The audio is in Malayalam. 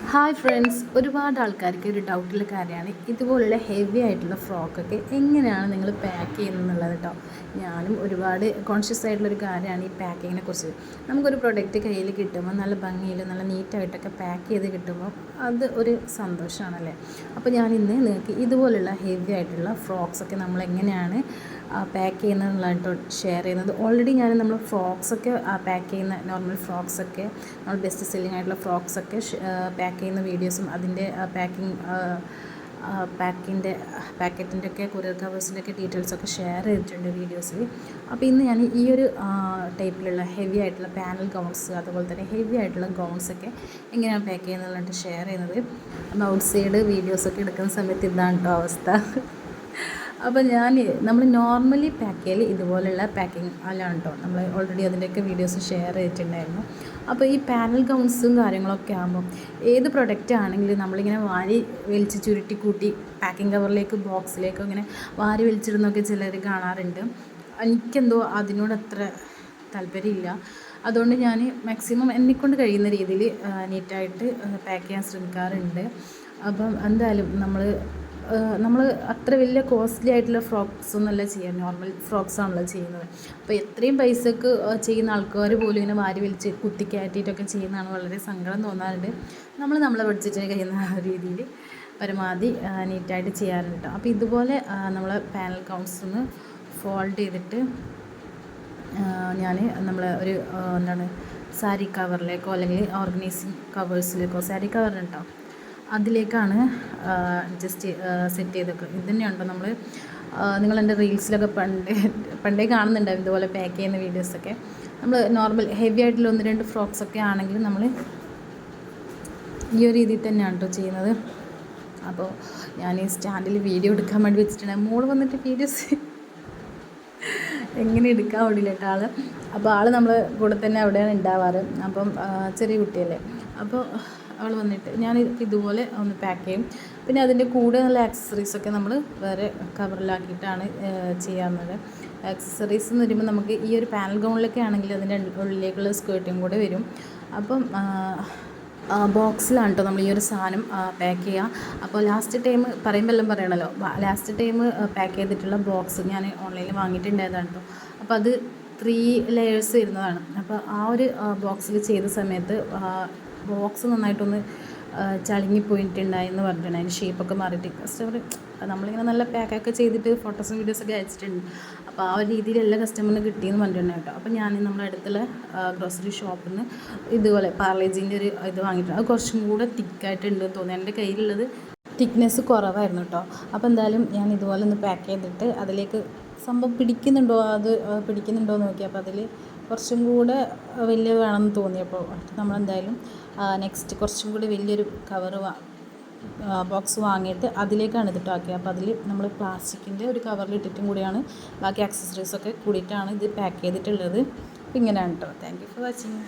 ഹായ് ഫ്രണ്ട്സ്, ഒരുപാട് ആൾക്കാർക്ക് ഒരു ഡൗട്ടുള്ള കാര്യമാണ് ഇതുപോലുള്ള ഹെവി ആയിട്ടുള്ള ഫ്രോക്കൊക്കെ എങ്ങനെയാണ് നിങ്ങൾ പാക്ക് ചെയ്യുന്നത് എന്നുള്ളത് കേട്ടോ. ഞാനും ഒരുപാട് കോൺഷ്യസ് ആയിട്ടുള്ളൊരു കാര്യമാണ് ഈ പാക്കിങ്ങിനെ കുറിച്ച്. നമുക്കൊരു പ്രൊഡക്റ്റ് കയ്യിൽ കിട്ടുമ്പോൾ നല്ല ഭംഗിയിൽ നല്ല നീറ്റായിട്ടൊക്കെ പാക്ക് ചെയ്ത് കിട്ടുമ്പോൾ അത് ഒരു സന്തോഷമാണല്ലേ. അപ്പോൾ ഞാൻ ഇന്ന് നിങ്ങൾക്ക് ഇതുപോലുള്ള ഹെവി ആയിട്ടുള്ള ഫ്രോക്സൊക്കെ നമ്മൾ എങ്ങനെയാണ് പാക്ക് ചെയ്യുന്നതെന്നുള്ളതായിട്ട് ഷെയർ ചെയ്യുന്നത്. ഓൾറെഡി നമ്മൾ ഫ്രോക്സൊക്കെ പാക്ക് ചെയ്യുന്ന നോർമൽ ഫ്രോക്സൊക്കെ നമ്മൾ ബെസ്റ്റ് സെല്ലിംഗ് ആയിട്ടുള്ള ഫ്രോക്സൊക്കെ പാക്ക് ചെയ്യുന്ന വീഡിയോസും അതിൻ്റെ പാക്കറ്റിൻ്റെ ഒക്കെ കൊറിയർ കവേഴ്സിൻ്റെ ഒക്കെ ഡീറ്റെയിൽസൊക്കെ ഷെയർ ചെയ്തിട്ടുണ്ട് വീഡിയോസിൽ. അപ്പോൾ ഇന്ന് ഞാൻ ഈ ഒരു ടൈപ്പിലുള്ള ഹെവി ആയിട്ടുള്ള പാനൽ ഗൗൺസ് അതുപോലെ തന്നെ ഹെവി ആയിട്ടുള്ള ഗൗൺസൊക്കെ എങ്ങനെയാണ് പാക്ക് ചെയ്യുന്നതെന്നുള്ളത് ഷെയർ ചെയ്യുന്നത്. അപ്പോൾ ഔട്ട് സൈഡ് വീഡിയോസൊക്കെ എടുക്കുന്ന സമയത്ത് ഇതാണ് കേട്ടോ അവസ്ഥ. അപ്പോൾ നമ്മൾ നോർമലി പാക്ക് ചെയ്യൽ ഇതുപോലുള്ള പാക്കിങ് അല്ലാണ് കേട്ടോ. നമ്മൾ ഓൾറെഡി അതിൻ്റെയൊക്കെ വീഡിയോസ് ഷെയർ ചെയ്തിട്ടുണ്ടായിരുന്നു. അപ്പോൾ ഈ പാനൽ ഗൗൺസും കാര്യങ്ങളൊക്കെ ആകുമ്പോൾ ഏത് പ്രൊഡക്റ്റ് ആണെങ്കിലും നമ്മളിങ്ങനെ വാരി വലിച്ച് ചുരുട്ടി കൂട്ടി പാക്കിംഗ് കവറിലേക്ക് ബോക്സിലേക്ക് ഇങ്ങനെ വാരി വലിച്ചിടുന്നൊക്കെ ചിലർ കാണാറുണ്ട്. എനിക്കെന്തോ അതിനോട് അത്ര താല്പര്യമില്ല. അതുകൊണ്ട് ഞാൻ മാക്സിമം എന്നെക്കൊണ്ട് കഴിയുന്ന രീതിയിൽ നീറ്റായിട്ട് പാക്ക് ചെയ്യാൻ ശ്രമിക്കാറുണ്ട്. അപ്പം എന്തായാലും നമ്മൾ അത്ര വലിയ കോസ്റ്റ്ലി ആയിട്ടുള്ള ഫ്രോക്സ് ഒന്നുമല്ല ചെയ്യുക, നോർമൽ ഫ്രോക്സ് ആണല്ലോ ചെയ്യുന്നത്. അപ്പോൾ എത്രയും പൈസക്ക് ചെയ്യുന്ന ആൾക്കാർ പോലും ഇങ്ങനെ വാരി വലിച്ച് കുത്തിക്കയറ്റിയിട്ടൊക്കെ ചെയ്യുന്നതാണ് വളരെ സങ്കടം തോന്നാറുണ്ട്. നമ്മളെ ബഡ്ജറ്റിന് കഴിയുന്ന രീതിയിൽ പരമാവധി നീറ്റായിട്ട് ചെയ്യാറുണ്ട് കേട്ടോ. അപ്പോൾ ഇതുപോലെ നമ്മൾ പാനൽ കൗൺസ് ഒന്ന് ഫോൾഡ് ചെയ്തിട്ട് ഒരു സാരി കവറിലേക്കോ അല്ലെങ്കിൽ ഓർഗനൈസിങ് കവേഴ്സിലേക്കോ, സാരി കവറിനുണ്ടോ അതിലേക്കാണ് ജസ്റ്റ് സെറ്റ് ചെയ്തൊക്കെ. ഇത് തന്നെയുണ്ടോ നിങ്ങൾ എൻ്റെ റീൽസിലൊക്കെ പണ്ടേ കാണുന്നുണ്ടാവും ഇതുപോലെ പാക്ക് ചെയ്യുന്ന വീഡിയോസൊക്കെ. നമ്മൾ നോർമൽ ഹെവി ആയിട്ടുള്ള 1-2 ഫ്രോക്സൊക്കെ ആണെങ്കിൽ നമ്മൾ ഈ ഒരു രീതിയിൽ തന്നെയാണ് കേട്ടോ ചെയ്യുന്നത്. അപ്പോൾ ഞാൻ ഈ സ്റ്റാൻഡിൽ വീഡിയോ എടുക്കാൻ വേണ്ടി വെച്ചിട്ടുണ്ട്. മോള് വന്നിട്ട് വീഡിയോസ് എങ്ങനെ എടുക്കാൻ വേണ്ടിയില്ല കേട്ടോ അപ്പോൾ നമ്മളെ കൂടെ തന്നെ അവിടെയാണ് ഉണ്ടാവാറ്. അപ്പം ചെറിയ കുട്ടിയല്ലേ, അപ്പോൾ അവൾ വന്നിട്ട് ഞാൻ ഇതുപോലെ ഒന്ന് പാക്ക് ചെയ്യും. പിന്നെ അതിൻ്റെ കൂടെ നല്ല ആക്സസറീസൊക്കെ നമ്മൾ വേറെ കവറിലാക്കിയിട്ടാണ് ചെയ്യാവുന്നത്. ആക്സസറീസ് എന്ന് വരുമ്പോൾ നമുക്ക് ഈ ഒരു പാനൽ ഗൗണിലൊക്കെ ആണെങ്കിൽ അതിൻ്റെ ഉള്ളിലേക്കുള്ള സ്കേർട്ടും കൂടെ വരും. അപ്പം ബോക്സിലാണ് കേട്ടോ നമ്മൾ ഈ ഒരു സാധനം പാക്ക് ചെയ്യുക. അപ്പോൾ ലാസ്റ്റ് ടൈം പറയുമ്പോൾ പറയണമല്ലോ, ലാസ്റ്റ് ടൈം പാക്ക് ചെയ്തിട്ടുള്ള ബോക്സ് ഞാൻ ഓൺലൈനിൽ വാങ്ങിയിട്ടുണ്ടായതാണ് കേട്ടോ. അപ്പോൾ അത് 3 ലെയേഴ്സ് വരുന്നതാണ്. അപ്പോൾ ആ ഒരു ബോക്സിൽ ചെയ്ത സമയത്ത് ബോക്സ് നന്നായിട്ടൊന്ന് ചളുങ്ങിപ്പോയിട്ടുണ്ടായെന്ന് പറഞ്ഞിട്ടുണ്ട്. അതിൻ്റെ ഷേപ്പൊക്കെ മാറിയിട്ട് കസ്റ്റമർ നമ്മളിങ്ങനെ നല്ല പാക്കൊക്കെ ചെയ്തിട്ട് ഫോട്ടോസും വീഡിയോസൊക്കെ അയച്ചിട്ടുണ്ട്. അപ്പോൾ ആ ഒരു രീതിയിൽ എല്ലാ കസ്റ്റമറിന് കിട്ടിയെന്ന് പറഞ്ഞിട്ടുണ്ട് കേട്ടോ. അപ്പോൾ ഞാൻ നമ്മുടെ അടുത്തുള്ള ഗ്രോസറി ഷോപ്പിൽ നിന്ന് ഇതുപോലെ പാർലേജിൻ്റെ ഒരു ഇത് വാങ്ങിയിട്ടുണ്ട്. അത് കുറച്ചും കൂടെ തിക്കായിട്ടുണ്ടെന്ന് തോന്നി. എൻ്റെ കയ്യിലുള്ളത് തിക്നെസ് കുറവായിരുന്നു കേട്ടോ. അപ്പോൾ എന്തായാലും ഞാൻ ഇതുപോലെ ഒന്ന് പാക്ക് ചെയ്തിട്ട് അതിലേക്ക് സംഭവം പിടിക്കുന്നുണ്ടോ എന്ന് നോക്കി. അപ്പോൾ അതിൽ കുറച്ചും കൂടെ വലിയ വേണമെന്ന് തോന്നിയപ്പോൾ നമ്മളെന്തായാലും നെക്സ്റ്റ് കുറച്ചും കൂടി വലിയൊരു ബോക്സ് വാങ്ങിയിട്ട് അതിലേക്കാണ് ഇതിട്ട് ആക്കിയത്. അപ്പോൾ അതിൽ നമ്മൾ പ്ലാസ്റ്റിക്കിൻ്റെ ഒരു കവറിൽ ഇട്ടിട്ടും കൂടിയാണ് ബാക്കി ആക്സസറീസൊക്കെ കൂടിയിട്ടാണ് ഇത് പാക്ക് ചെയ്തിട്ടുള്ളത്. അപ്പോൾ ഇങ്ങനെയാണ് കേട്ടോ. Thank you for watching.